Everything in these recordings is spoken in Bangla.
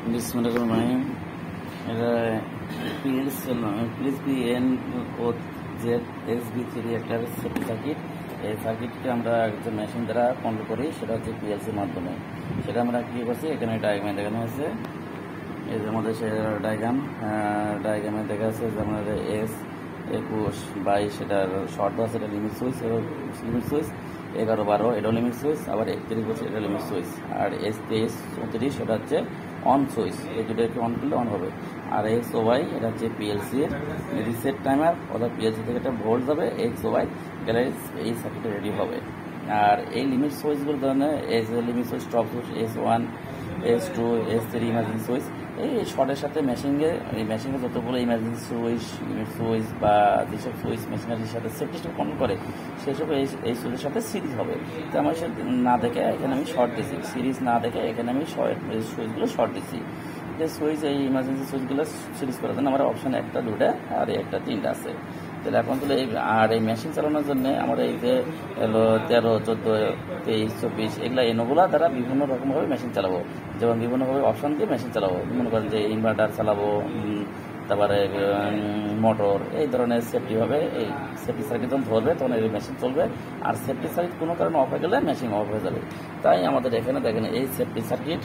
বিসমিল্লাহির এটা PLC ও ZSB3 একটা সেফটি সার্কিট। এই সার্কিটকে আমরা একটা মেশিন দ্বারা কন্ট্রোল করি, সেটা হচ্ছে PLCর মাধ্যমে। সেটা আমরা কী করছি, এখানে ডায়াগ্রামে দেখানো হয়েছে। এই যে আমাদের সে ডায়াগ্রামে দেখা যাচ্ছে যে আমাদের S21-22 সেটার শর্ট আছে, এটা লিমিট সুইচ, লিমিট সুইচ 11-12 এটাও লিমিট সুইচ, আবার 31 এটা লিমিট সুইচ, আর S23-34 সেটা হচ্ছে অন সুইচ। এই দুটো একটু অন করলে অন হবে। আর XOY এটা হচ্ছে PLC এর রিসেট টাইমার, অর্থাৎ PLC থেকে একটা ভোল্ট যাবে, XOY গেলে এই সার্কিটে রেডি হবে। আর এই লিমিট সুইচগুলো ধরনের এই যে limit switch, top switch, S1, S2, S3 emergency switch, এই শর্টের সাথে এই মেশিনে যতগুলো ইমার্জেন্সি সুইচ, লিমিট সুইচ বা যেসব সুইচ মেশিনারির সাথে সেফটি কন্ট্রোল করে, সেসব এই সুইচের সাথে সিরিজ হবে। তো আমার না দেখে এখানে আমি শর্ট দিচ্ছি, সিরিজ না দেখে এখানে আমি সুইচগুলো শর্ট দিচ্ছি। যে সুইচ এই ইমার্জেন্সি সুইচগুলো সিরিজ করার জন্য আমার অপশান 1টা 2টা আর 1টা 3টা আছে। তাহলে এখন তাহলে আর এই মেশিন চালানোর জন্য আমরা এই যে 13, 14, 23, 24 এগুলা এনোগুলা দ্বারা বিভিন্ন রকমভাবে মেশিন চালাবো। যেমন বিভিন্নভাবে অপশান দিয়ে মেশিন চালাবো, মনে করেন যে ইনভার্টার চালাবো, তারপরে মোটর, এই ধরনের সেফটিভাবে এই সেফটি সার্কিট যখন ধরবে তখন এই মেশিন চলবে। আর সেফটি সার্কিট কোনো কারণে অফ হয়ে গেলে মেশিন অফ হয়ে যাবে। তাই আমাদের এখানে দেখেন এই সেফটি সার্কিট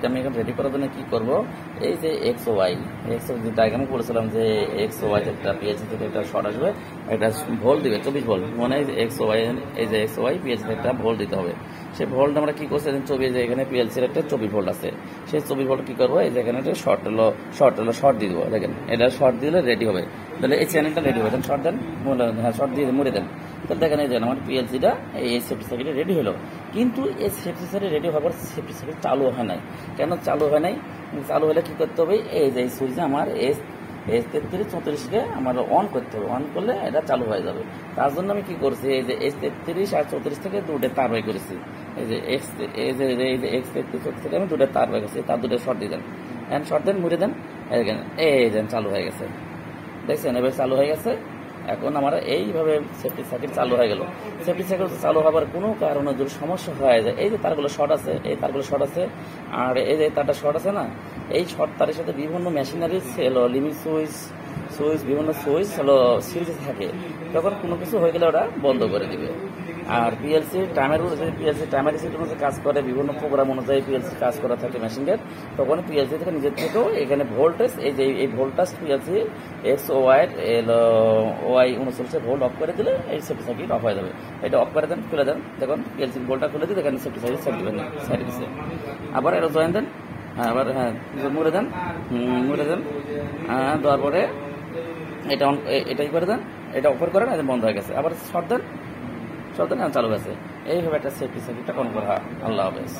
আমি এখন রেডি করার জন্য কী করবো, এই যে XOY ডায়াগ্রামে বলেছিলাম যে XOY একটা PLC থেকে একটা শর্ট আসবে, একটা ভোল্ট দিবে 24 ভোল্ট, মানে এই যে XOY PLC থেকে একটা ভোল্ট দিতে হবে। সেই ভোল্ট আমরা কী করছি, এখানে PLC-র একটা 24 ভোল্ট আছে, সেই 24 ভোল্ট কী করবো, এই যে এখানে একটা শর্ট দিয়ে দেবো। দেখেন এটা শর্ট দিলে রেডি হবে, তাহলে এই চ্যানেলটা রেডি হবে। শর্ট দেন, শর্ট দিয়ে মুড়ে দেন, তাহলে দেখেন এই যে আমার PLC-টা এই সেফটি সার্কিটে রেডি হলো। কিন্তু এই সেফটি সার্কিট রেডি হওয়ার পর সেফটি সার্কিট চালু হয় নাই। কেন চালু হয় নাই? চালু হলে কী করতে হবে, এই যে সুইচে আমার S33-34কে আমার অন করতে হবে। অন করলে এটা চালু হয়ে যাবে। তার জন্য আমি কি করছি, এই যে S33 আর 34 থেকে দুটো তার বাই করেছি। এই যে X33-34 থেকে আমি দুটো তার বাই করেছি, তার দুটো শর্ট দিয়ে দেন, শর্ট দেন, মুড়ে দেন, এই দেন চালু হয়ে গেছে। দেখছেন এবার চালু হয়ে গেছে। এখন আমরা এইভাবে সেফটি সার্কিট চালু হয়ে গেল। সেফটি সার্কিট চালু হওয়ার কোনো কারণে যদি সমস্যা হয়ে যায়, এই যে তারগুলো শর্ট আছে, এই তারগুলো শর্ট আছে, আর এই যে তারটা শর্ট আছে না, এই শর্ট তারের সাথে বিভিন্ন মেশিনারি লিমিট সুইচ বিভিন্ন সুইচ সিরিজে থাকে, তখন কোনো কিছু হয়ে গেলে ওরা বন্ধ করে দিবে। আর PLC টাইমের যে কাজ করে, বিভিন্ন প্রোগ্রাম অনুযায়ী PLC কাজ করা থাকে মেশিনের, তখন PLC থেকে নিজের থেকেও এখানে ভোল্টেজ, এই voltage PLC XOY 39 volt of করে দিলে এই সেফটি সার্কিট অফ হয়ে যাবে। এটা অফ করে দেন, খুলে দেন, দেখুন PLC ভোল্টটা খুলে দিলে এখানে সেফটি সার্কিট সেট দিবেন না, সাইড দিচ্ছে। আবার এটা জয়েন দেন, আবার মুড়ে দেন, দেওয়ার পরে এটাই করে দেন, এটা অফার করেন, এটা বন্ধ হয়ে গেছে। আবার শর্ট দেন, চালু গেছে। এইভাবে একটা সেফটি সার্কিটটা কনফার্ম হয়। আল্লাহ হাফেজ।